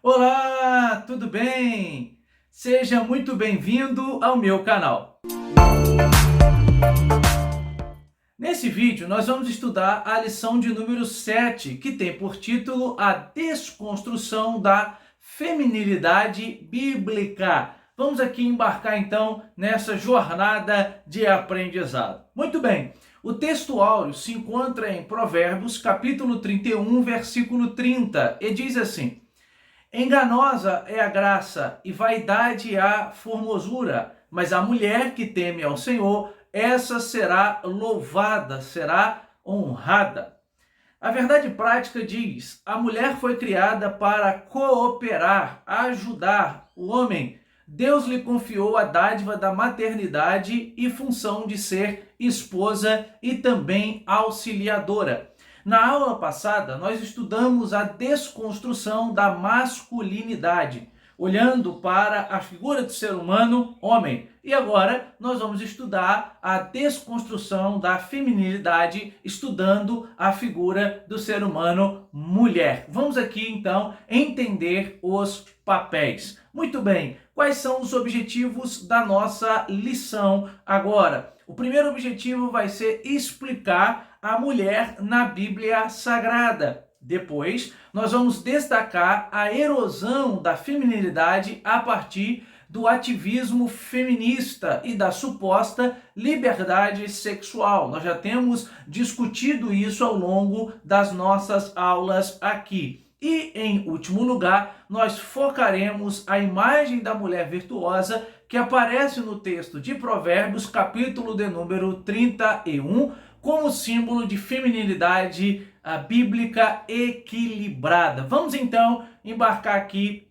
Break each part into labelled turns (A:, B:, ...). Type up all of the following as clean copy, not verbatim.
A: Olá, tudo bem? Seja muito bem-vindo ao meu canal. Nesse vídeo, nós vamos estudar a lição de número 7, que tem por título A Desconstrução da Feminilidade Bíblica. Vamos aqui embarcar então nessa jornada de aprendizado. Muito bem, o texto áureo se encontra em Provérbios, capítulo 31, versículo 30, e diz assim: Enganosa é a graça e vaidade a formosura, mas a mulher que teme ao Senhor, essa será louvada, será honrada. A verdade prática diz: a mulher foi criada para cooperar, ajudar o homem. Deus lhe confiou a dádiva da maternidade e função de ser esposa e também auxiliadora. Na aula passada, nós estudamos a desconstrução da masculinidade, olhando para a figura do ser humano, homem. E agora nós vamos estudar a desconstrução da feminilidade, estudando a figura do ser humano, mulher. Vamos aqui então entender os papéis. Muito bem, quais são os objetivos da nossa lição agora? O primeiro objetivo vai ser explicar a mulher na Bíblia Sagrada. Depois, nós vamos destacar a erosão da feminilidade a partir do ativismo feminista e da suposta liberdade sexual. Nós já temos discutido isso ao longo das nossas aulas aqui. E, em último lugar, nós focaremos a imagem da mulher virtuosa que aparece no texto de Provérbios, capítulo de número 31, como símbolo de feminilidade bíblica equilibrada. Vamos então embarcar aqui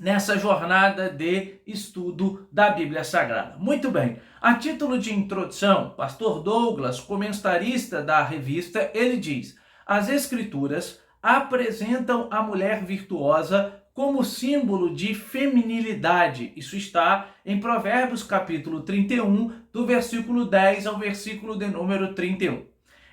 A: nessa jornada de estudo da Bíblia Sagrada. Muito bem, a título de introdução, pastor Douglas, comentarista da revista, ele diz: as escrituras apresentam a mulher virtuosa como símbolo de feminilidade. Isso está em Provérbios capítulo 31, do versículo 10 ao versículo de número 31.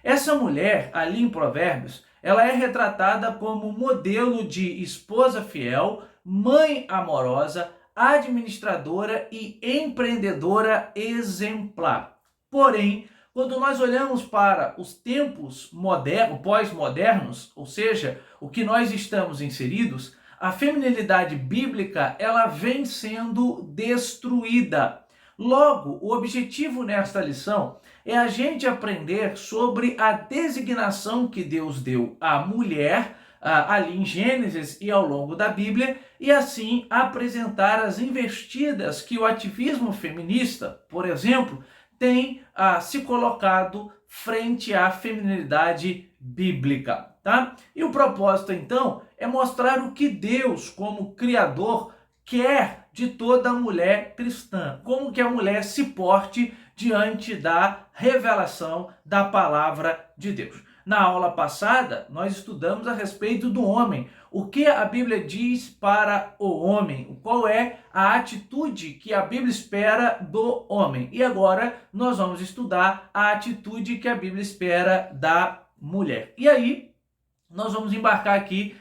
A: Essa mulher, ali em Provérbios, ela é retratada como modelo de esposa fiel, mãe amorosa, administradora e empreendedora exemplar. Porém, quando nós olhamos para os tempos modernos, pós-modernos, ou seja, o que nós estamos inseridos, a feminilidade bíblica ela vem sendo destruída. Logo, o objetivo nesta lição é a gente aprender sobre a designação que Deus deu à mulher ali em Gênesis e ao longo da Bíblia, e assim apresentar as investidas que o ativismo feminista, por exemplo, tem se colocado frente à feminilidade bíblica, tá? E o propósito, então, é mostrar o que Deus, como Criador, quer de toda mulher cristã, como que a mulher se porte diante da revelação da palavra de Deus. Na aula passada, nós estudamos a respeito do homem. O que a Bíblia diz para o homem? Qual é a atitude que a Bíblia espera do homem? E agora nós vamos estudar a atitude que a Bíblia espera da mulher. E aí, nós vamos embarcar aqui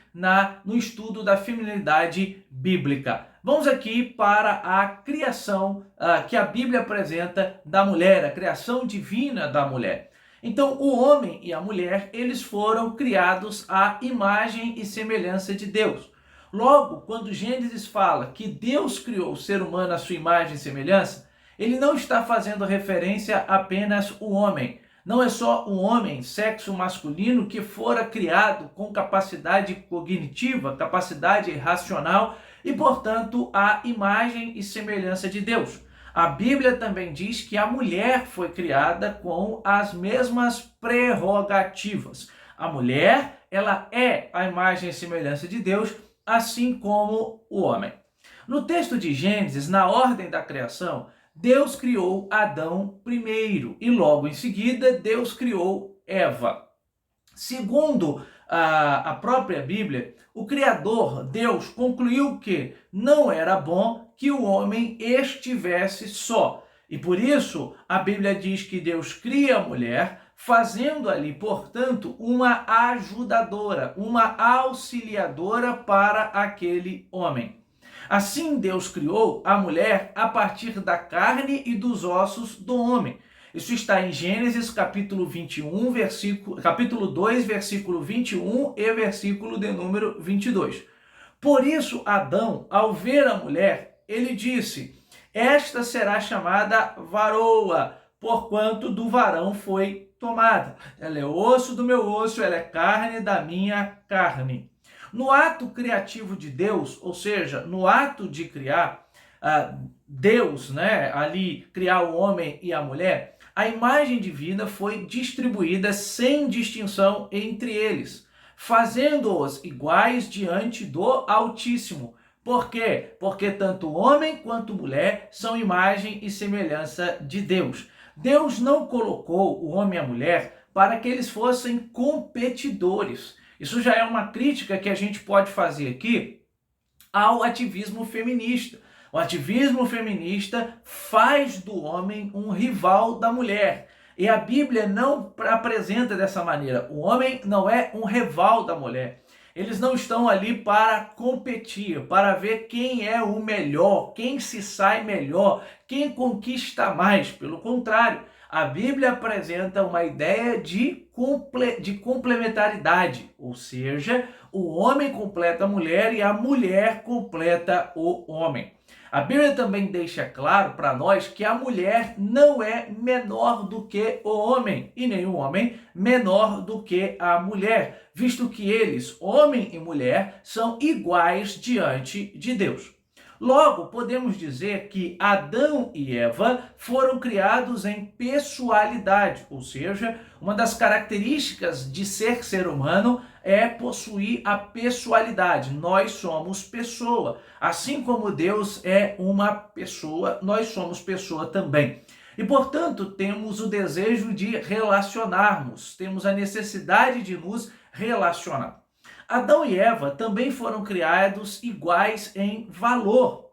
A: no estudo da feminilidade bíblica. Vamos aqui para a criação que a Bíblia apresenta da mulher, a criação divina da mulher. Então, o homem e a mulher, eles foram criados à imagem e semelhança de Deus. Logo, quando Gênesis fala que Deus criou o ser humano à sua imagem e semelhança, ele não está fazendo referência apenas ao homem. Não é só um homem, sexo masculino, que fora criado com capacidade cognitiva, capacidade racional e, portanto, a imagem e semelhança de Deus. A Bíblia também diz que a mulher foi criada com as mesmas prerrogativas. A mulher, ela é a imagem e semelhança de Deus, assim como o homem. No texto de Gênesis, na ordem da criação, Deus criou Adão primeiro e logo em seguida Deus criou Eva. Segundo a própria Bíblia, o Criador, Deus, concluiu que não era bom que o homem estivesse só. E por isso a Bíblia diz que Deus cria a mulher, fazendo ali, portanto, uma ajudadora, uma auxiliadora para aquele homem. Assim Deus criou a mulher a partir da carne e dos ossos do homem. Isso está em Gênesis capítulo 21, capítulo 2, versículo 21 e versículo de número 22. Por isso, Adão, ao ver a mulher, ele disse: esta será chamada varoa, porquanto do varão foi tomada. Ela é osso do meu osso, ela é carne da minha carne. No ato criativo de Deus, ou seja, no ato de criar, Deus, ali criar o homem e a mulher, a imagem divina foi distribuída sem distinção entre eles, fazendo-os iguais diante do Altíssimo. Por quê? Porque tanto homem quanto mulher são imagem e semelhança de Deus. Deus não colocou o homem e a mulher para que eles fossem competidores. Isso já é uma crítica que a gente pode fazer aqui ao ativismo feminista. O ativismo feminista faz do homem um rival da mulher. E a Bíblia não apresenta dessa maneira. O homem não é um rival da mulher. Eles não estão ali para competir, para ver quem é o melhor, quem se sai melhor, quem conquista mais. Pelo contrário, a Bíblia apresenta uma ideia de complementaridade, ou seja, o homem completa a mulher e a mulher completa o homem. A Bíblia também deixa claro para nós que a mulher não é menor do que o homem e nem o homem menor do que a mulher, visto que eles, homem e mulher, são iguais diante de Deus. Logo, podemos dizer que Adão e Eva foram criados em pessoalidade, ou seja, uma das características de ser humano é possuir a pessoalidade. Nós somos pessoa. Assim como Deus é uma pessoa, nós somos pessoa também. E, portanto, temos o desejo de relacionarmos, temos a necessidade de nos relacionar. Adão e Eva também foram criados iguais em valor.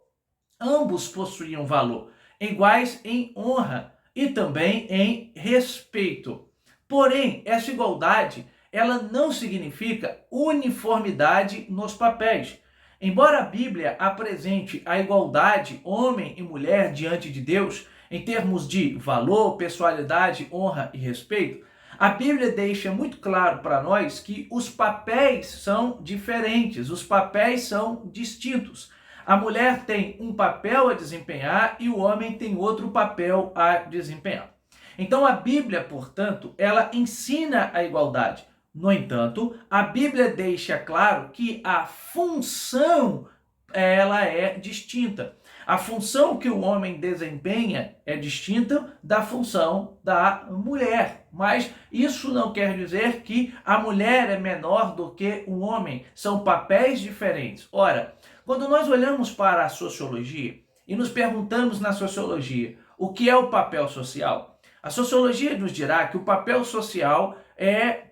A: Ambos possuíam valor, iguais em honra e também em respeito. Porém, essa igualdade, ela não significa uniformidade nos papéis. Embora a Bíblia apresente a igualdade homem e mulher diante de Deus, em termos de valor, pessoalidade, honra e respeito, a Bíblia deixa muito claro para nós que os papéis são diferentes, os papéis são distintos. A mulher tem um papel a desempenhar e o homem tem outro papel a desempenhar. Então a Bíblia, portanto, ela ensina a igualdade. No entanto, a Bíblia deixa claro que a função ela é distinta. A função que o homem desempenha é distinta da função da mulher. Mas isso não quer dizer que a mulher é menor do que o homem. São papéis diferentes. Ora, quando nós olhamos para a sociologia e nos perguntamos na sociologia o que é o papel social, a sociologia nos dirá que o papel social é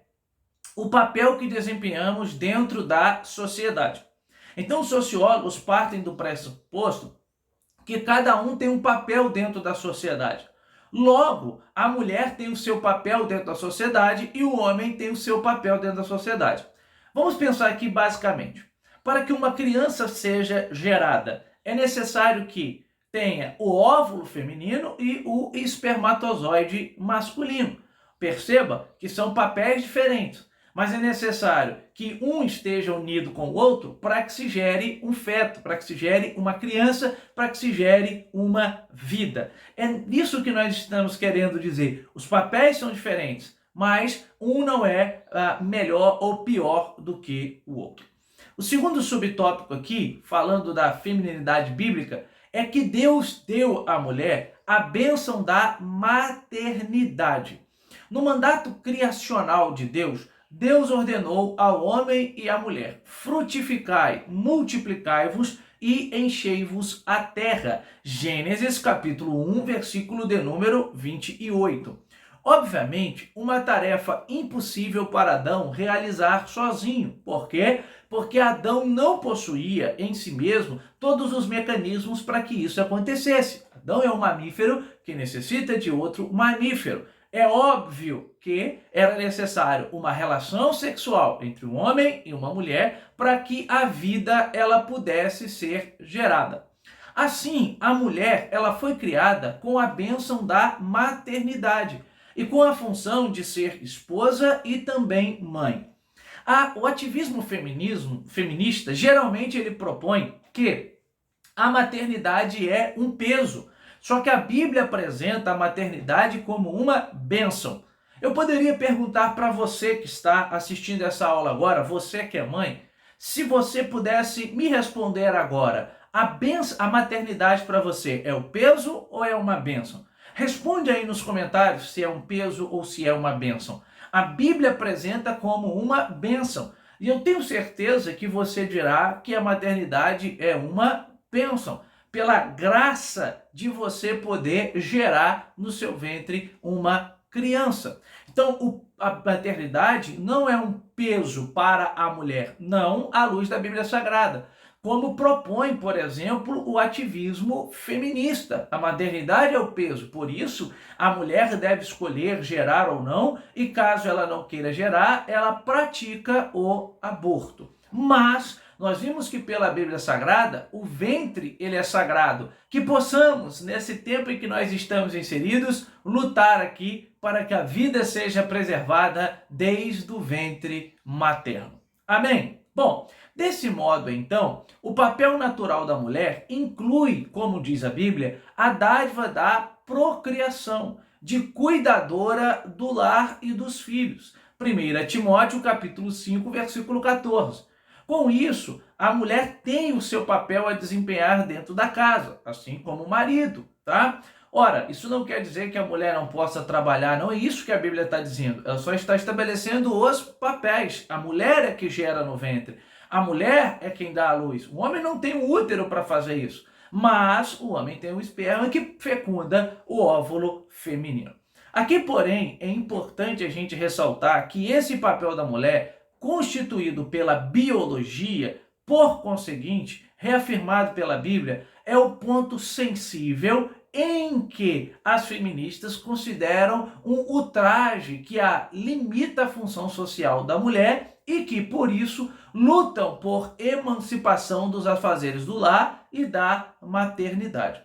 A: o papel que desempenhamos dentro da sociedade. Então, os sociólogos partem do pressuposto que cada um tem um papel dentro da sociedade. Logo, a mulher tem o seu papel dentro da sociedade e o homem tem o seu papel dentro da sociedade. Vamos pensar aqui basicamente. Para que uma criança seja gerada, é necessário que tenha o óvulo feminino e o espermatozoide masculino. Perceba que são papéis diferentes, mas é necessário que um esteja unido com o outro para que se gere um feto, para que se gere uma criança, para que se gere uma vida. É isso que nós estamos querendo dizer. Os papéis são diferentes, mas um não é melhor ou pior do que o outro. O segundo subtópico aqui, falando da feminilidade bíblica, é que Deus deu à mulher a bênção da maternidade. No mandato criacional de Deus, Deus ordenou ao homem e à mulher: frutificai, multiplicai-vos e enchei-vos a terra. Gênesis capítulo 1, versículo de número 28. Obviamente, uma tarefa impossível para Adão realizar sozinho. Por quê? Porque Adão não possuía em si mesmo todos os mecanismos para que isso acontecesse. Adão é um mamífero que necessita de outro mamífero. É óbvio que era necessário uma relação sexual entre um homem e uma mulher para que a vida ela pudesse ser gerada. Assim, a mulher ela foi criada com a bênção da maternidade e com a função de ser esposa e também mãe. O ativismo feminista geralmente ele propõe que a maternidade é um peso, só que a Bíblia apresenta a maternidade como uma bênção. Eu poderia perguntar para você que está assistindo essa aula agora, você que é mãe, se você pudesse me responder agora, a maternidade para você é o peso ou é uma bênção? Responde aí nos comentários se é um peso ou se é uma bênção. A Bíblia apresenta como uma bênção. E eu tenho certeza que você dirá que a maternidade é uma bênção, pela graça de você poder gerar no seu ventre uma criança. Então, a maternidade não é um peso para a mulher, não à luz da Bíblia Sagrada, como propõe, por exemplo, o ativismo feminista. A maternidade é o peso, por isso a mulher deve escolher gerar ou não, e caso ela não queira gerar, ela pratica o aborto. Mas nós vimos que pela Bíblia Sagrada, o ventre ele é sagrado. Que possamos, nesse tempo em que nós estamos inseridos, lutar aqui para que a vida seja preservada desde o ventre materno. Amém? Bom, desse modo, então, o papel natural da mulher inclui, como diz a Bíblia, a dádiva da procriação, de cuidadora do lar e dos filhos. 1 Timóteo, capítulo 5, versículo 14. Com isso, a mulher tem o seu papel a desempenhar dentro da casa, assim como o marido, tá? Ora, isso não quer dizer que a mulher não possa trabalhar, não é isso que a Bíblia está dizendo. Ela só está estabelecendo os papéis. A mulher é que gera no ventre. A mulher é quem dá a luz. O homem não tem um útero para fazer isso, mas o homem tem um esperma que fecunda o óvulo feminino. Aqui, porém, é importante a gente ressaltar que esse papel da mulher, constituído pela biologia, por conseguinte, reafirmado pela Bíblia, é o ponto sensível em que as feministas consideram um ultraje que limita a função social da mulher e que, por isso, lutam por emancipação dos afazeres do lar e da maternidade.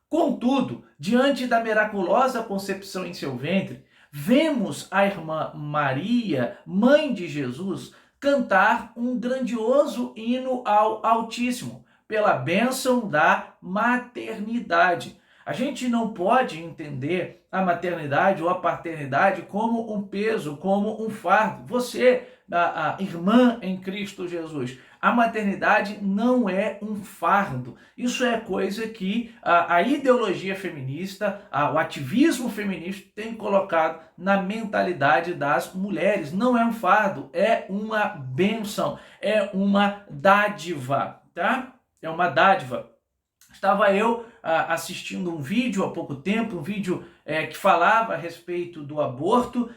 A: Contudo, diante da miraculosa concepção em seu ventre, vemos a irmã Maria, mãe de Jesus, cantar um grandioso hino ao Altíssimo, pela bênção da maternidade. A gente não pode entender a maternidade ou a paternidade como um peso, como um fardo. Você, a irmã em Cristo Jesus, a maternidade não é um fardo. Isso é coisa que a ideologia feminista, o ativismo feminista tem colocado na mentalidade das mulheres. Não é um fardo, é uma bênção, é uma dádiva, tá? É uma dádiva. Estava eu assistindo um vídeo há pouco tempo, um vídeo que falava a respeito do aborto,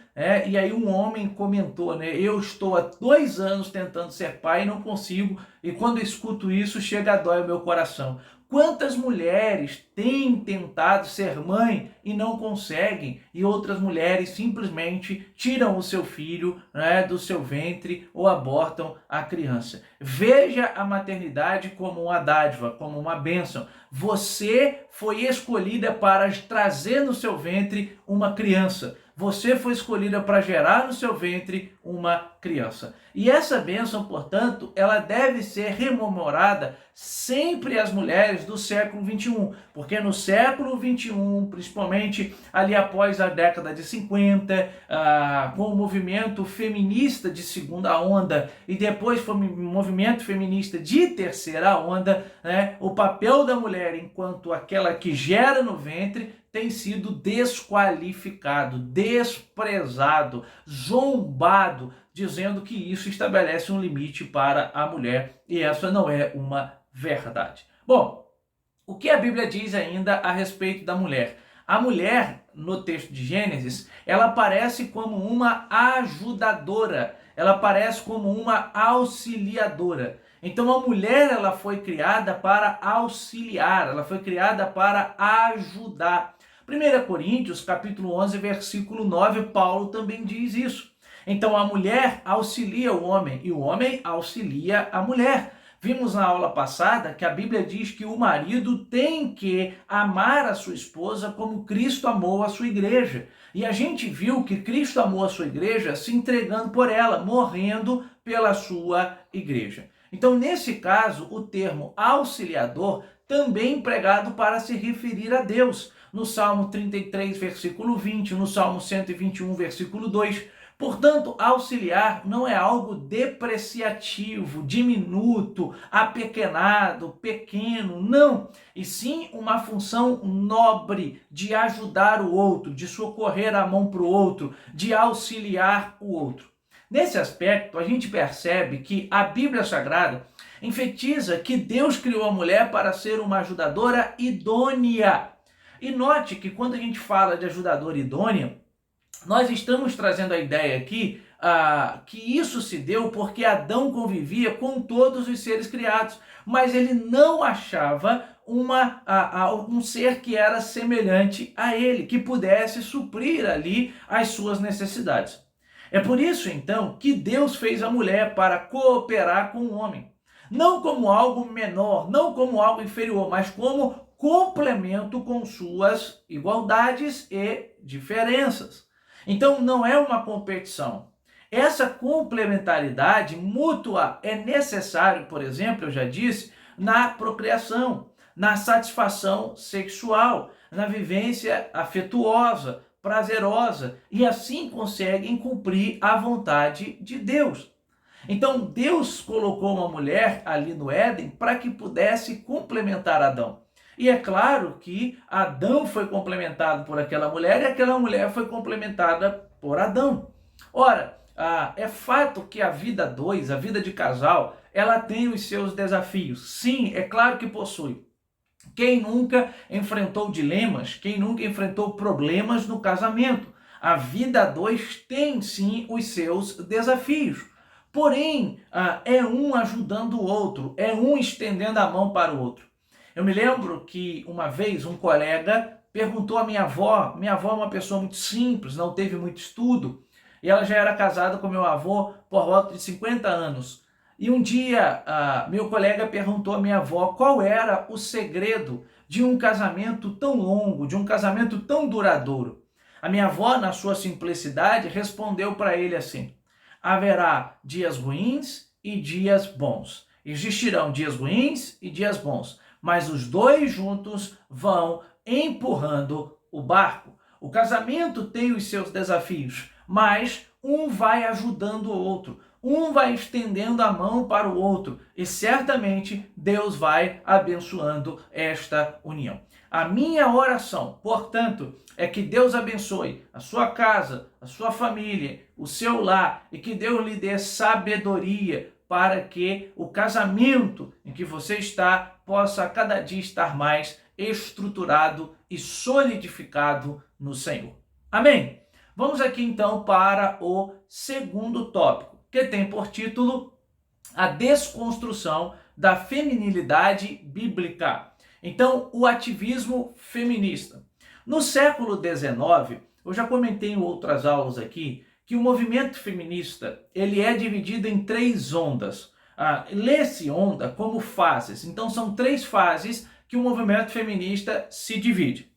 A: e aí um homem comentou, né? Eu estou há 2 anos tentando ser pai e não consigo, e quando eu escuto isso, chega a dói o meu coração. Quantas mulheres têm tentado ser mãe e não conseguem, e outras mulheres simplesmente tiram o seu filho, né, do seu ventre ou abortam a criança. Veja a maternidade como uma dádiva, como uma bênção. Você foi escolhida para trazer no seu ventre uma criança. Você foi escolhida para gerar no seu ventre uma criança. E essa bênção, portanto, ela deve ser rememorada sempre às mulheres do século XXI, porque no século XXI, principalmente ali após a década de 50, com o movimento feminista de segunda onda e depois foi o movimento feminista de terceira onda, né, o papel da mulher enquanto aquela que gera no ventre tem sido desqualificado, desprezado, zombado, dizendo que isso estabelece um limite para a mulher, e essa não é uma verdade. Bom, o que a Bíblia diz ainda a respeito da mulher? A mulher, no texto de Gênesis, ela aparece como uma ajudadora, ela aparece como uma auxiliadora. Então a mulher ela foi criada para auxiliar, ela foi criada para ajudar. 1 Coríntios, capítulo 11, versículo 9, Paulo também diz isso. Então a mulher auxilia o homem e o homem auxilia a mulher. Vimos na aula passada que a Bíblia diz que o marido tem que amar a sua esposa como Cristo amou a sua igreja. E a gente viu que Cristo amou a sua igreja se entregando por ela, morrendo pela sua igreja. Então, nesse caso, o termo auxiliador também empregado para se referir a Deus. No Salmo 33, versículo 20, no Salmo 121, versículo 2. Portanto, auxiliar não é algo depreciativo, diminuto, apequenado, pequeno, não. E sim uma função nobre de ajudar o outro, de socorrer a mão para o outro, de auxiliar o outro. Nesse aspecto, a gente percebe que a Bíblia Sagrada enfatiza que Deus criou a mulher para ser uma ajudadora idônea. E note que quando a gente fala de ajudadora idônea, nós estamos trazendo a ideia aqui que isso se deu porque Adão convivia com todos os seres criados, mas ele não achava um ser que era semelhante a ele, que pudesse suprir ali as suas necessidades. É por isso, então, que Deus fez a mulher para cooperar com o homem. Não como algo menor, não como algo inferior, mas como complemento com suas igualdades e diferenças. Então, não é uma competição. Essa complementaridade mútua é necessário, por exemplo, eu já disse, na procriação, na satisfação sexual, na vivência afetuosa, prazerosa, e assim conseguem cumprir a vontade de Deus. Então, Deus colocou uma mulher ali no Éden para que pudesse complementar Adão. E é claro que Adão foi complementado por aquela mulher e aquela mulher foi complementada por Adão. Ora, é fato que a vida dois, a vida de casal, ela tem os seus desafios. Sim, é claro que possui. Quem nunca enfrentou dilemas, quem nunca enfrentou problemas no casamento? A vida dois tem sim os seus desafios. Porém, é um ajudando o outro, é um estendendo a mão para o outro. Eu me lembro que uma vez um colega perguntou à minha avó é uma pessoa muito simples, não teve muito estudo, e ela já era casada com meu avô por volta de 50 anos. E um dia, meu colega perguntou à minha avó qual era o segredo de um casamento tão longo, de um casamento tão duradouro. A minha avó, na sua simplicidade, respondeu para ele assim: haverá dias ruins e dias bons. Existirão dias ruins e dias bons, mas os dois juntos vão empurrando o barco. O casamento tem os seus desafios, mas um vai ajudando o outro, um vai estendendo a mão para o outro, e certamente Deus vai abençoando esta união. A minha oração, portanto, é que Deus abençoe a sua casa, a sua família, o seu lar, e que Deus lhe dê sabedoria para que o casamento em que você está possa cada dia estar mais estruturado e solidificado no Senhor. Amém? Vamos aqui então para o segundo tópico, que tem por título a desconstrução da feminilidade bíblica. Então, o ativismo feminista. No século XIX, eu já comentei em outras aulas aqui, que o movimento feminista ele é dividido em 3 ondas. Lê-se onda como fases. Então, são 3 fases que o movimento feminista se divide.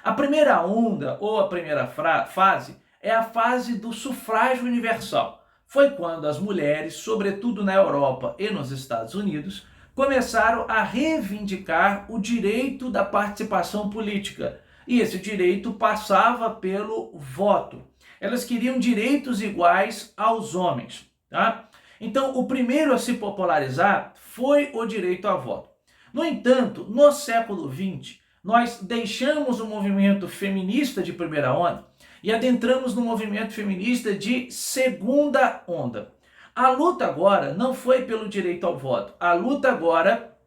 A: A primeira onda, ou a primeira fase, é a fase do sufrágio universal. Foi quando as mulheres, sobretudo na Europa e nos Estados Unidos, começaram a reivindicar o direito da participação política. E esse direito passava pelo voto. Elas queriam direitos iguais aos homens. Tá? Então, o primeiro a se popularizar foi o direito a voto. No entanto, no século XX, nós deixamos o movimento feminista de primeira onda e adentramos no movimento feminista de segunda onda. A luta agora não foi pelo direito ao voto, a luta agora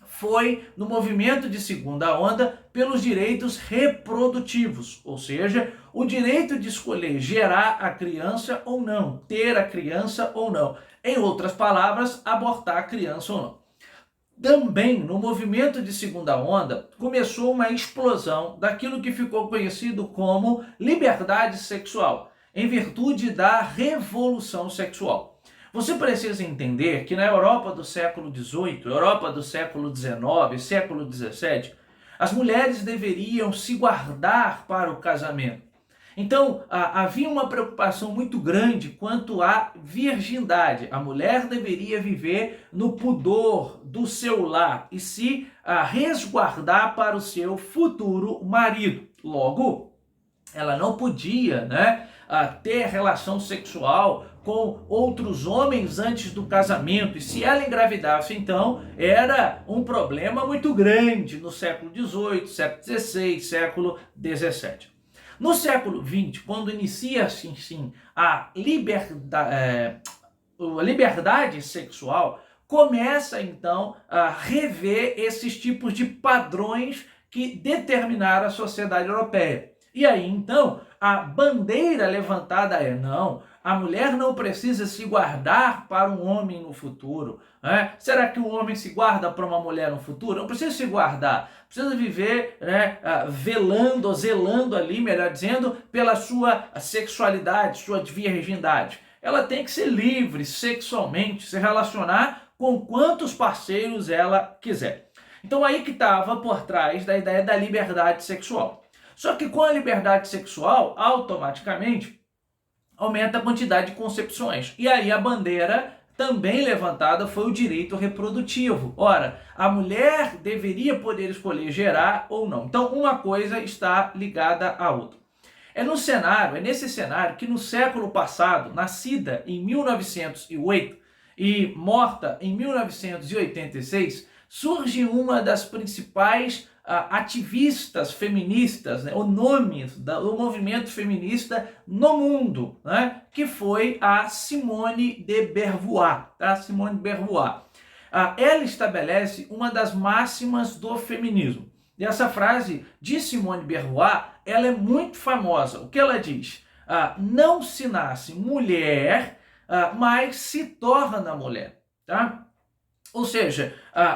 A: foi no movimento de segunda onda pelos direitos reprodutivos, ou seja, o direito de escolher gerar a criança ou não, ter a criança ou não. Em outras palavras, abortar a criança ou não. Também, no movimento de segunda onda, começou uma explosão daquilo que ficou conhecido como liberdade sexual, em virtude da revolução sexual. Você precisa entender que na Europa do século XVIII, Europa do século XIX, século XVII, as mulheres deveriam se guardar para o casamento. Então, havia uma preocupação muito grande quanto à virgindade. A mulher deveria viver no pudor do seu lar e se resguardar para o seu futuro marido. Logo, ela não podia, ter relação sexual com outros homens antes do casamento. E se ela engravidasse, então, era um problema muito grande no século XVIII, século XVI, século XVII. No século XX, quando inicia-se sim, a liberdade sexual, começa então a rever esses tipos de padrões que determinaram a sociedade europeia. E aí então a bandeira levantada é: não, a mulher não precisa se guardar para um homem no futuro. Será que um homem se guarda para uma mulher no futuro? Não precisa se guardar, precisa viver velando, zelando ali, melhor dizendo, pela sua sexualidade, sua virgindade. Ela tem que ser livre sexualmente, se relacionar com quantos parceiros ela quiser. Então aí que estava por trás da ideia da liberdade sexual. Só que com a liberdade sexual, automaticamente, aumenta a quantidade de concepções. E aí a bandeira também levantada foi o direito reprodutivo. Ora, a mulher deveria poder escolher gerar ou não. Então, uma coisa está ligada à outra. É nesse cenário que no século passado, nascida em 1908 e morta em 1986, surge uma das principais ativistas feministas, o nome do movimento feminista no mundo, que foi a Simone de Beauvoir. Simone de Beauvoir. Ela estabelece uma das máximas do feminismo. E essa frase de Simone de Beauvoir, ela é muito famosa. O que ela diz? Não se nasce mulher, mas se torna mulher. Tá? Ou seja,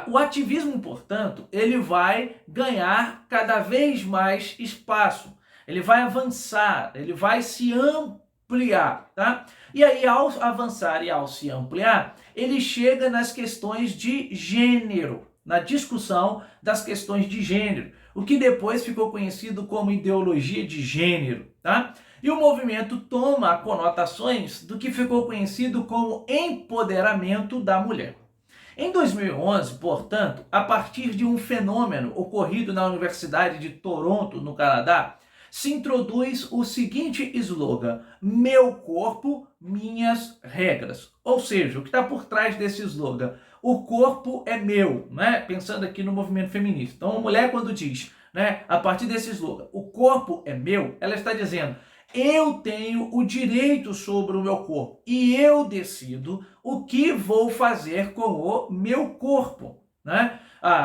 A: o ativismo, portanto, ele vai ganhar cada vez mais espaço, ele vai avançar, ele vai se ampliar, tá? E aí, ao avançar e ao se ampliar, ele chega nas questões de gênero, na discussão das questões de gênero, o que depois ficou conhecido como ideologia de gênero, tá? E o movimento toma conotações do que ficou conhecido como empoderamento da mulher. Em 2011, portanto, a partir de um fenômeno ocorrido na Universidade de Toronto, no Canadá, se introduz o seguinte slogan: meu corpo, minhas regras. Ou seja, o que está por trás desse slogan? O corpo é meu, pensando aqui no movimento feminista. Então, a mulher, quando diz, a partir desse slogan, o corpo é meu, ela está dizendo: eu tenho o direito sobre o meu corpo e eu decido o que vou fazer com o meu corpo,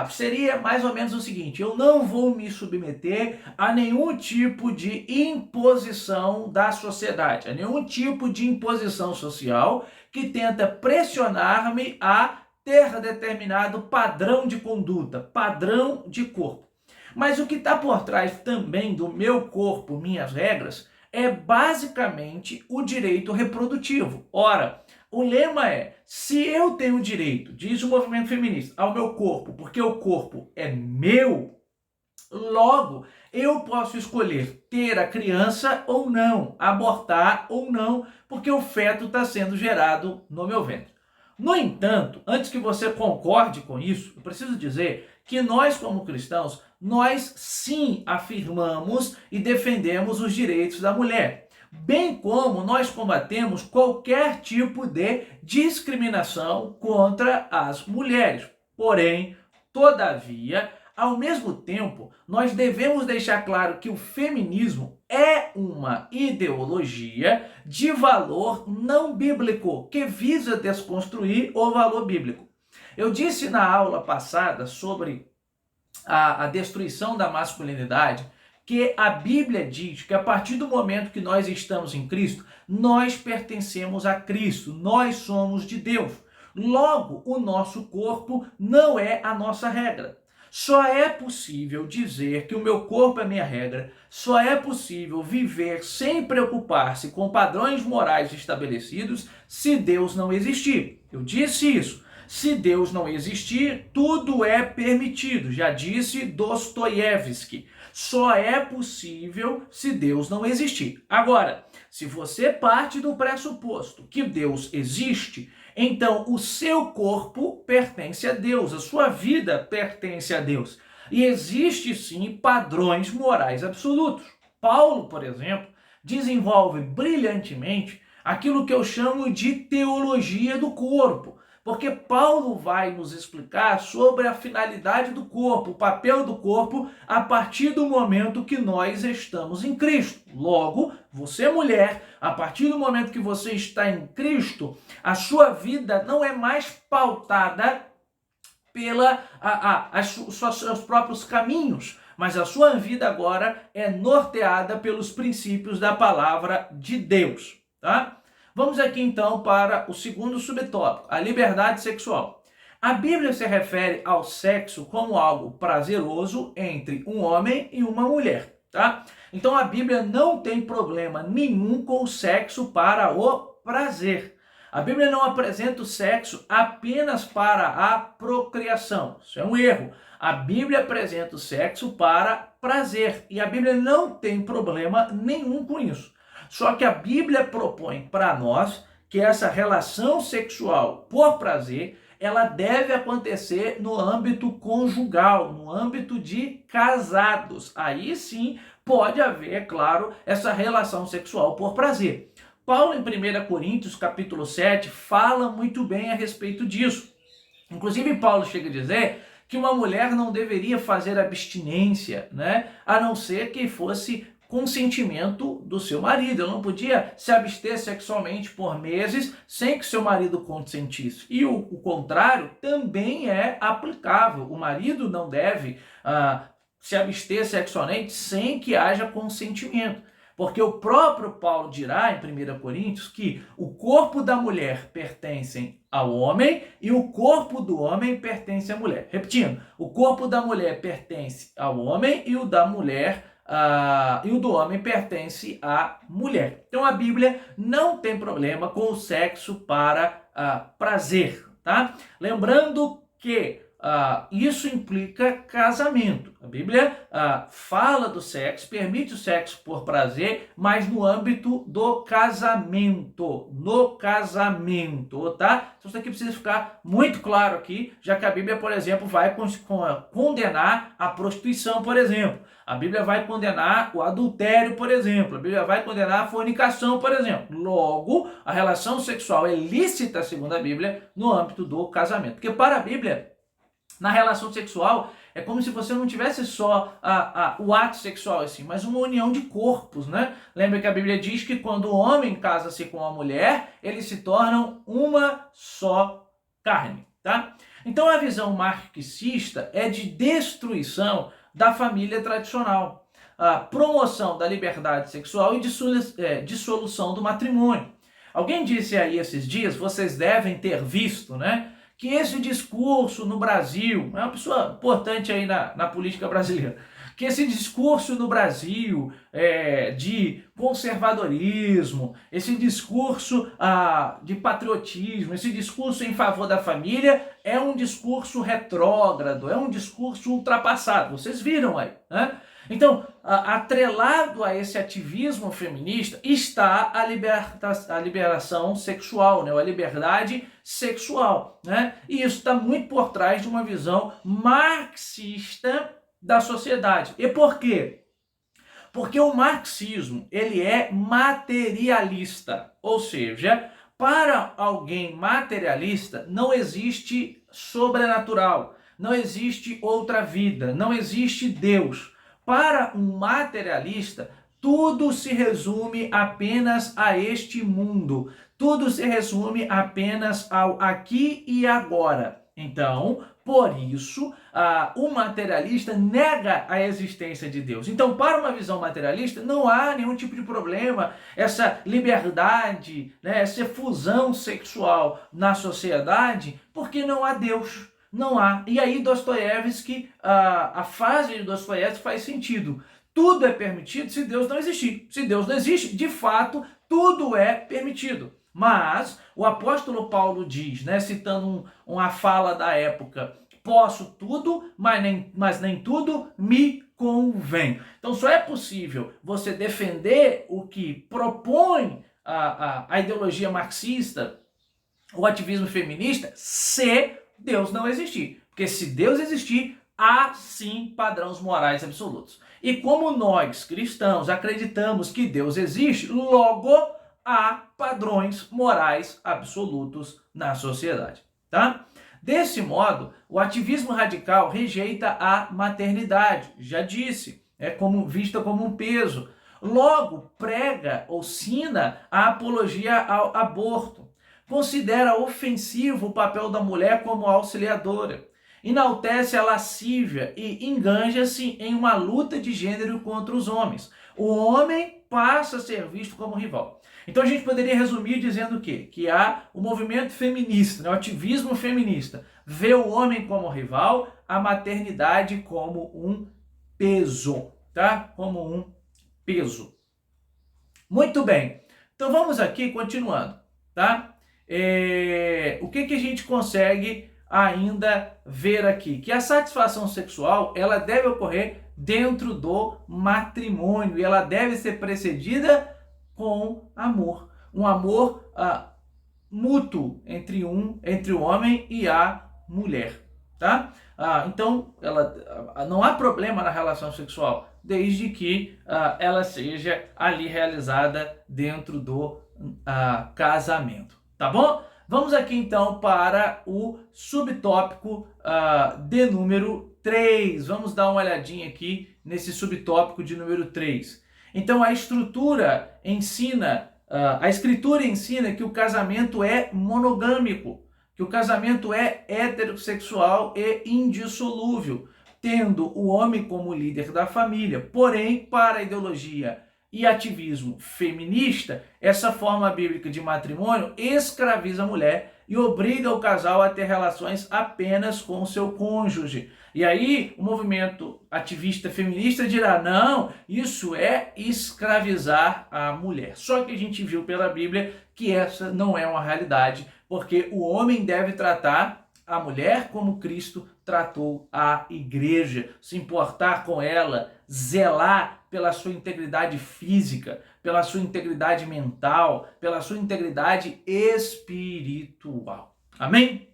A: seria mais ou menos o seguinte: eu não vou me submeter a nenhum tipo de imposição da sociedade, a nenhum tipo de imposição social que tenta pressionar-me a ter determinado padrão de conduta, padrão de corpo. Mas o que está por trás também do meu corpo, minhas regras, é basicamente o direito reprodutivo. Ora, o lema é: se eu tenho direito, diz o movimento feminista, ao meu corpo, porque o corpo é meu, logo eu posso escolher ter a criança ou não, abortar ou não, porque o feto está sendo gerado no meu ventre. No entanto, antes que você concorde com isso, eu preciso dizer que nós, como cristãos, nós sim afirmamos e defendemos os direitos da mulher, bem como nós combatemos qualquer tipo de discriminação contra as mulheres. Porém, todavia, ao mesmo tempo, nós devemos deixar claro que o feminismo é uma ideologia de valor não bíblico, que visa desconstruir o valor bíblico. Eu disse na aula passada sobre a destruição da masculinidade, que a Bíblia diz que a partir do momento que nós estamos em Cristo, nós pertencemos a Cristo, nós somos de Deus. Logo, o nosso corpo não é a nossa regra. Só é possível dizer que o meu corpo é minha regra, só é possível viver sem preocupar-se com padrões morais estabelecidos se Deus não existir. Eu disse isso. Se Deus não existir, tudo é permitido. Já disse Dostoiévski. Só é possível se Deus não existir. Agora, se você parte do pressuposto que Deus existe, então o seu corpo pertence a Deus, a sua vida pertence a Deus. E existe sim padrões morais absolutos. Paulo, por exemplo, desenvolve brilhantemente aquilo que eu chamo de teologia do corpo. Porque Paulo vai nos explicar sobre a finalidade do corpo, o papel do corpo, a partir do momento que nós estamos em Cristo. Logo, você mulher, a partir do momento que você está em Cristo, a sua vida não é mais pautada seus próprios caminhos, mas a sua vida agora é norteada pelos princípios da palavra de Deus, tá? Vamos aqui então para o segundo subtópico, a liberdade sexual. A Bíblia se refere ao sexo como algo prazeroso entre um homem e uma mulher, tá? Então a Bíblia não tem problema nenhum com o sexo para o prazer. A Bíblia não apresenta o sexo apenas para a procriação. Isso é um erro. A Bíblia apresenta o sexo para prazer e a Bíblia não tem problema nenhum com isso. Só que a Bíblia propõe para nós que essa relação sexual por prazer, ela deve acontecer no âmbito conjugal, no âmbito de casados. Aí sim pode haver, é claro, essa relação sexual por prazer. Paulo, em 1 Coríntios, capítulo 7, fala muito bem a respeito disso. Inclusive, Paulo chega a dizer que uma mulher não deveria fazer abstinência, né? A não ser que fosse consentimento do seu marido. Ela não podia se abster sexualmente por meses sem que seu marido consentisse. E o contrário também é aplicável. O marido não deve se abster sexualmente sem que haja consentimento. Porque o próprio Paulo dirá em 1 Coríntios que o corpo da mulher pertence ao homem e o corpo do homem pertence à mulher. Repetindo, o corpo da mulher pertence ao homem e o da mulher e o do homem pertence à mulher. Então a Bíblia não tem problema com o sexo para prazer, tá? Lembrando que isso implica casamento. A Bíblia fala do sexo, permite o sexo por prazer, mas no âmbito do casamento. No casamento, tá? Então isso aqui precisa ficar muito claro aqui, já que a Bíblia, por exemplo, vai condenar a prostituição, por exemplo. A Bíblia vai condenar o adultério, por exemplo. A Bíblia vai condenar a fornicação, por exemplo. Logo, a relação sexual é lícita, segundo a Bíblia, no âmbito do casamento. Porque para a Bíblia, na relação sexual, é como se você não tivesse só o ato sexual assim, mas uma união de corpos, né? Lembra que a Bíblia diz que quando o homem casa-se com a mulher, eles se tornam uma só carne, tá? Então a visão marxista é de destruição da família tradicional, a promoção da liberdade sexual e dissolução do matrimônio. Alguém disse aí esses dias, vocês devem ter visto, né? Que esse discurso no Brasil, é uma pessoa importante aí na política brasileira, que esse discurso no Brasil de conservadorismo, esse discurso de patriotismo, esse discurso em favor da família é um discurso retrógrado, é um discurso ultrapassado. Vocês viram aí, né? Então, atrelado a esse ativismo feminista está a liberação sexual, né? A liberdade sexual, né? E isso está muito por trás de uma visão marxista da sociedade. E por quê? Porque o marxismo, ele é materialista, ou seja, para alguém materialista não existe sobrenatural, não existe outra vida, não existe Deus. Para um materialista, tudo se resume apenas a este mundo. Tudo se resume apenas ao aqui e agora. Então, Por isso, o materialista nega a existência de Deus. Então, para uma visão materialista, não há nenhum tipo de problema, essa liberdade, né, essa fusão sexual na sociedade, porque não há Deus. Não há. E aí, Dostoiévski, a frase de Dostoiévski faz sentido. Tudo é permitido se Deus não existir. Se Deus não existe, de fato, tudo é permitido. Mas o apóstolo Paulo diz, né, citando uma fala da época, posso tudo, mas nem tudo me convém. Então só é possível você defender o que propõe a ideologia marxista, o ativismo feminista, se Deus não existir. Porque se Deus existir, há sim padrões morais absolutos. E como nós, cristãos, acreditamos que Deus existe, logo há padrões morais absolutos na sociedade, tá? Desse modo, o ativismo radical rejeita a maternidade, já disse, vista como um peso. Logo, prega ou sina a apologia ao aborto. Considera ofensivo o papel da mulher como auxiliadora. Enaltece a lascívia e enganja-se em uma luta de gênero contra os homens. O homem passa a ser visto como rival. Então a gente poderia resumir dizendo o quê? Que há o movimento feminista, né? O ativismo feminista vê o homem como rival, a maternidade como um peso, tá? Como um peso. Muito bem. Então vamos aqui continuando, tá? O que a gente consegue ainda ver aqui? Que a satisfação sexual, ela deve ocorrer dentro do matrimônio e ela deve ser precedida com amor. Um amor mútuo entre o homem e a mulher, tá? Então, não há problema na relação sexual, desde que ela seja ali realizada dentro do casamento, tá bom? Vamos aqui então para o subtópico de número 3. Vamos dar uma olhadinha aqui nesse subtópico de número 3. Então a escritura ensina que o casamento é monogâmico, que o casamento é heterossexual e indissolúvel, tendo o homem como líder da família. Porém, para a ideologia e ativismo feminista, essa forma bíblica de matrimônio escraviza a mulher e obriga o casal a ter relações apenas com o seu cônjuge. E aí o movimento ativista feminista dirá, não, isso é escravizar a mulher. Só que a gente viu pela Bíblia que essa não é uma realidade, porque o homem deve tratar a mulher como Cristo tratou a igreja, se importar com ela, zelar pela sua integridade física, pela sua integridade mental, pela sua integridade espiritual. Amém?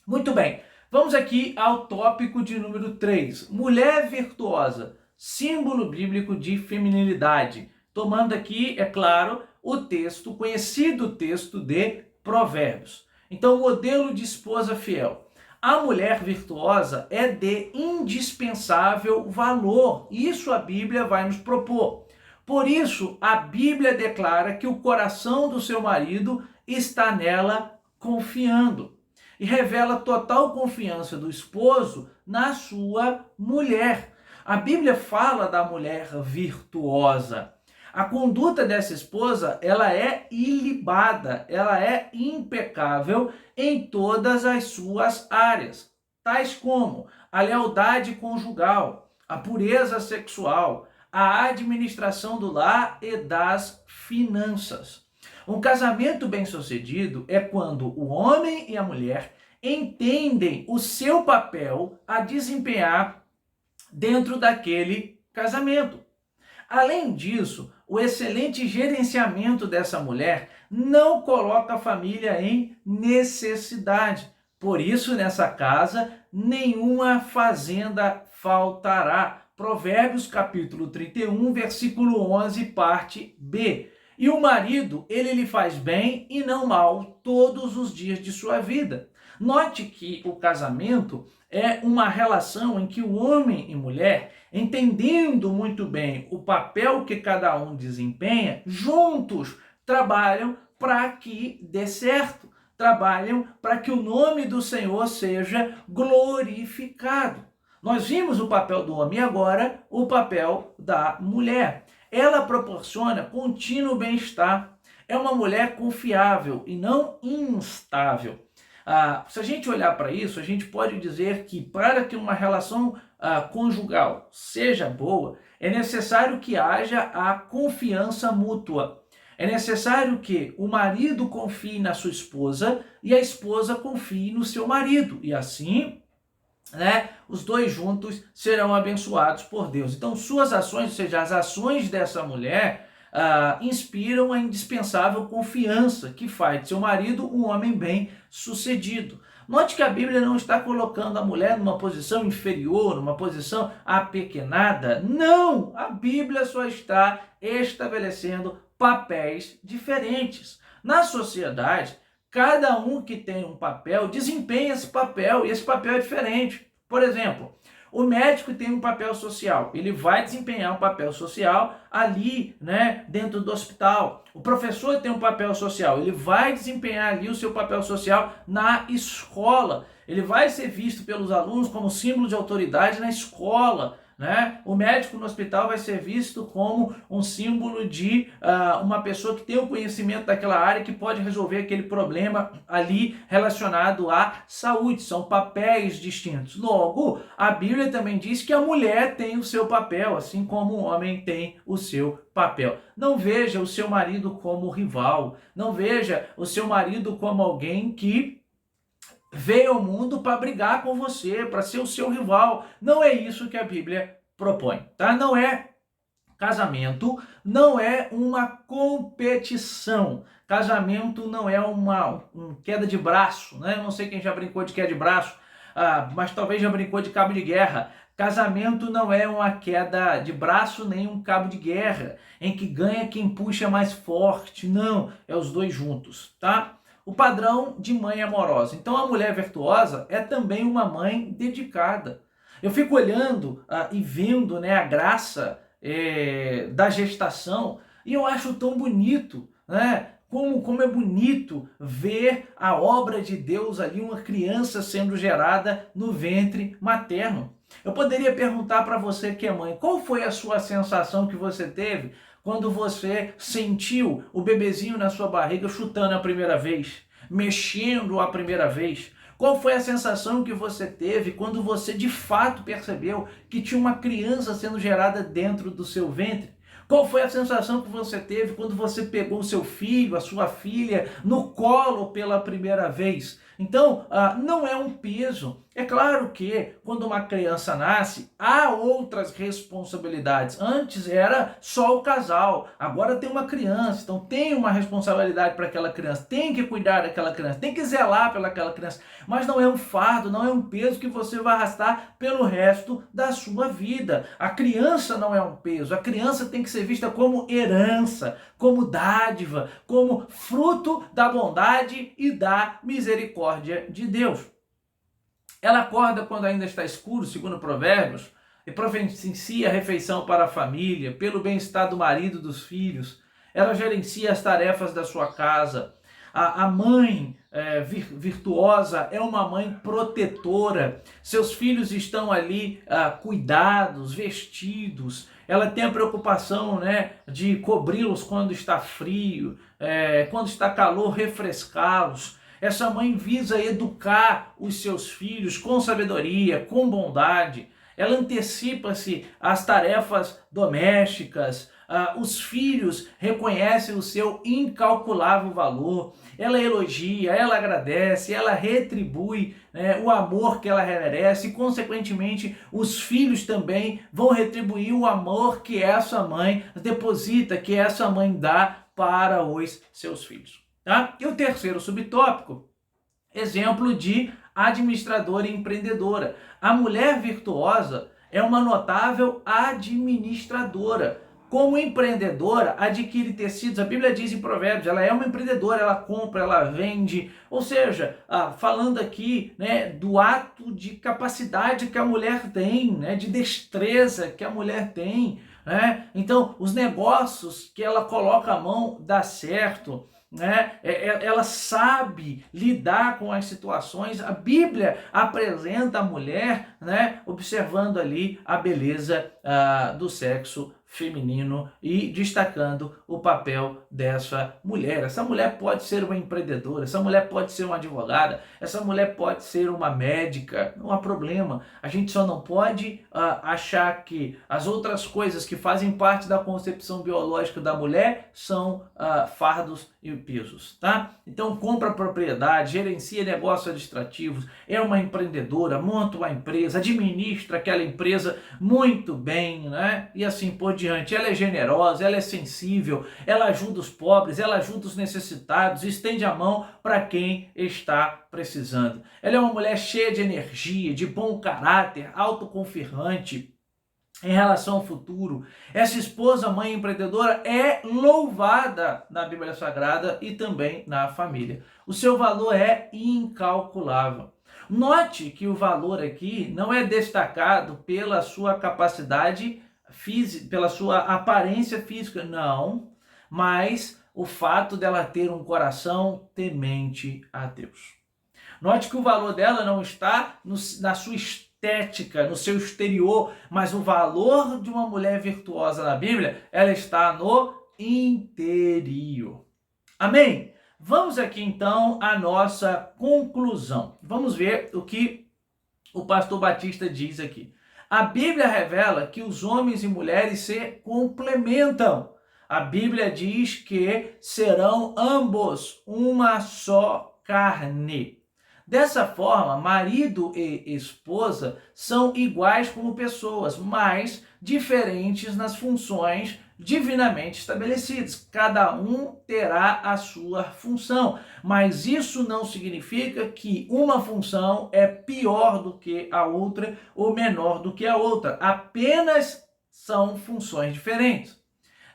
A: Muito bem. Vamos aqui ao tópico de número 3. Mulher virtuosa, símbolo bíblico de feminilidade. Tomando aqui, é claro, o conhecido texto de Provérbios. Então, modelo de esposa fiel. A mulher virtuosa é de indispensável valor. Isso a Bíblia vai nos propor. Por isso, a Bíblia declara que o coração do seu marido está nela confiando. E revela total confiança do esposo na sua mulher. A Bíblia fala da mulher virtuosa. A conduta dessa esposa, ela é ilibada, ela é impecável em todas as suas áreas, tais como a lealdade conjugal, a pureza sexual, a administração do lar e das finanças. Um casamento bem-sucedido é quando o homem e a mulher entendem o seu papel a desempenhar dentro daquele casamento. Além disso, o excelente gerenciamento dessa mulher não coloca a família em necessidade. Por isso, nessa casa, nenhuma fazenda faltará. Provérbios capítulo 31, versículo 11, parte B. E o marido, ele lhe faz bem e não mal todos os dias de sua vida. Note que o casamento é uma relação em que o homem e mulher, entendendo muito bem o papel que cada um desempenha, juntos trabalham para que dê certo. trabalham para que o nome do Senhor seja glorificado. Nós vimos o papel do homem e agora o papel da mulher. Ela proporciona contínuo bem-estar. É uma mulher confiável e não instável. Se a gente olhar para isso, a gente pode dizer que para que uma relação conjugal seja boa, é necessário que haja a confiança mútua. É necessário que o marido confie na sua esposa e a esposa confie no seu marido. E assim, os dois juntos serão abençoados por Deus. Então, suas ações, ou seja, as ações dessa mulher, inspiram a indispensável confiança que faz de seu marido um homem bem-sucedido. Note que a Bíblia não está colocando a mulher numa posição inferior, numa posição apequenada. Não! A Bíblia só está estabelecendo papéis diferentes. Na sociedade, cada um que tem um papel desempenha esse papel e esse papel é diferente. Por exemplo, o médico tem um papel social, ele vai desempenhar um papel social ali, dentro do hospital. O professor tem um papel social, ele vai desempenhar ali o seu papel social na escola. Ele vai ser visto pelos alunos como símbolo de autoridade na escola. O médico no hospital vai ser visto como um símbolo de uma pessoa que tem o conhecimento daquela área que pode resolver aquele problema ali relacionado à saúde. São papéis distintos. Logo, a Bíblia também diz que a mulher tem o seu papel, assim como o homem tem o seu papel. Não veja o seu marido como rival. Não veja o seu marido como alguém que veio ao mundo para brigar com você, para ser o seu rival. Não é isso que a Bíblia propõe, tá? Não é casamento, não é uma competição. Casamento não é uma queda de braço, Eu não sei quem já brincou de queda de braço, mas talvez já brincou de cabo de guerra. Casamento não é uma queda de braço nem um cabo de guerra, em que ganha quem puxa mais forte. Não, é os dois juntos, tá? O padrão de mãe amorosa. Então a mulher virtuosa é também uma mãe dedicada. Eu fico olhando e vendo a graça da gestação e eu acho tão bonito, Como é bonito ver a obra de Deus ali, uma criança sendo gerada no ventre materno. Eu poderia perguntar para você que é mãe, qual foi a sua sensação que você teve quando você sentiu o bebezinho na sua barriga chutando a primeira vez, mexendo a primeira vez? Qual foi a sensação que você teve quando você de fato percebeu que tinha uma criança sendo gerada dentro do seu ventre? Qual foi a sensação que você teve quando você pegou o seu filho, a sua filha, no colo pela primeira vez? Então, não é um peso. É claro que quando uma criança nasce, há outras responsabilidades. Antes era só o casal, agora tem uma criança, então tem uma responsabilidade para aquela criança, tem que cuidar daquela criança, tem que zelar pelaquela criança, mas não é um fardo, não é um peso que você vai arrastar pelo resto da sua vida. A criança não é um peso, a criança tem que ser vista como herança, como dádiva, como fruto da bondade e da misericórdia de Deus. Ela acorda quando ainda está escuro, segundo Provérbios, e providencia a refeição para a família, pelo bem-estar do marido e dos filhos. Ela gerencia as tarefas da sua casa. A mãe virtuosa é uma mãe protetora. Seus filhos estão ali cuidados, vestidos. Ela tem a preocupação de cobri-los quando está frio, quando está calor, refrescá-los. Essa mãe visa educar os seus filhos com sabedoria, com bondade. Ela antecipa-se às tarefas domésticas. Os filhos reconhecem o seu incalculável valor. Ela elogia, ela agradece, ela retribui o amor que ela merece e, consequentemente, os filhos também vão retribuir o amor que essa mãe deposita, que essa mãe dá para os seus filhos. Tá? E o terceiro subtópico, exemplo de administradora e empreendedora. A mulher virtuosa é uma notável administradora. Como empreendedora, adquire tecidos. A Bíblia diz em Provérbios, ela é uma empreendedora, ela compra, ela vende. Ou seja, falando aqui do ato de capacidade que a mulher tem, de destreza que a mulher tem. Então, os negócios que ela coloca a mão dá certo. né? Ela sabe lidar com as situações. A Bíblia apresenta a mulher, né, observando ali a beleza do sexo feminino e destacando o papel dessa mulher. Essa mulher pode ser uma empreendedora, essa mulher pode ser uma advogada, essa mulher pode ser uma médica, não há problema. A gente só não pode achar que as outras coisas que fazem parte da concepção biológica da mulher são fardos e pesos, tá? Então compra propriedade, gerencia negócios administrativos, é uma empreendedora, monta uma empresa, administra aquela empresa muito bem, né? E assim por diante. Ela é generosa, ela é sensível, ela ajuda os pobres, ela ajuda os necessitados, estende a mão para quem está precisando. Ela é uma mulher cheia de energia, de bom caráter, autoconfiante em relação ao futuro. Essa esposa, mãe empreendedora, é louvada na Bíblia Sagrada e também na família. O seu valor é incalculável. Note que o valor aqui não é destacado pela sua capacidade física, pela sua aparência física, não, mas o fato dela ter um coração temente a Deus. Note que o valor dela não está na sua estética, no seu exterior, mas o valor de uma mulher virtuosa na Bíblia, ela está no interior. Amém? Vamos aqui então à nossa conclusão. Vamos ver o que o pastor Batista diz aqui. A Bíblia revela que os homens e mulheres se complementam. A Bíblia diz que serão ambos uma só carne. Dessa forma, marido e esposa são iguais como pessoas, mas diferentes nas funções divinamente estabelecidas. Cada um terá a sua função, mas isso não significa que uma função é pior do que a outra ou menor do que a outra. Apenas são funções diferentes.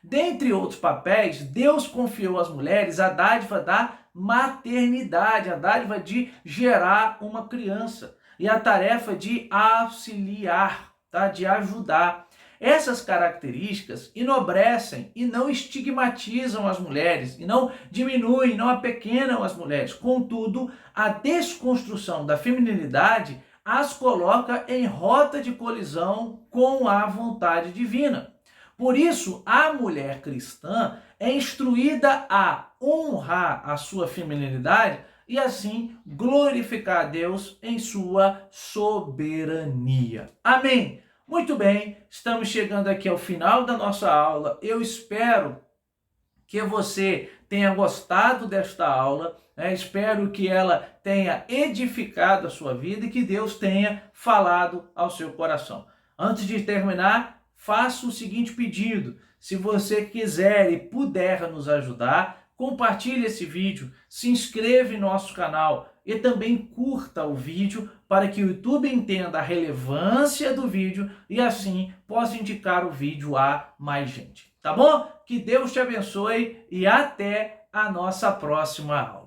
A: Dentre outros papéis, Deus confiou às mulheres a dádiva da maternidade, a dádiva de gerar uma criança e a tarefa de auxiliar, tá? De ajudar. Essas características enobrecem e não estigmatizam as mulheres, e não diminuem, não apequenam as mulheres. Contudo, a desconstrução da feminilidade as coloca em rota de colisão com a vontade divina. Por isso, a mulher cristã é instruída a honrar a sua feminilidade e assim glorificar a Deus em sua soberania. Amém? Muito bem, estamos chegando aqui ao final da nossa aula. Eu espero que você tenha gostado desta aula, né? Espero que ela tenha edificado a sua vida e que Deus tenha falado ao seu coração. Antes de terminar, faça o seguinte pedido: se você quiser e puder nos ajudar, compartilhe esse vídeo, se inscreva em nosso canal e também curta o vídeo para que o YouTube entenda a relevância do vídeo e assim possa indicar o vídeo a mais gente. Tá bom? Que Deus te abençoe e até a nossa próxima aula.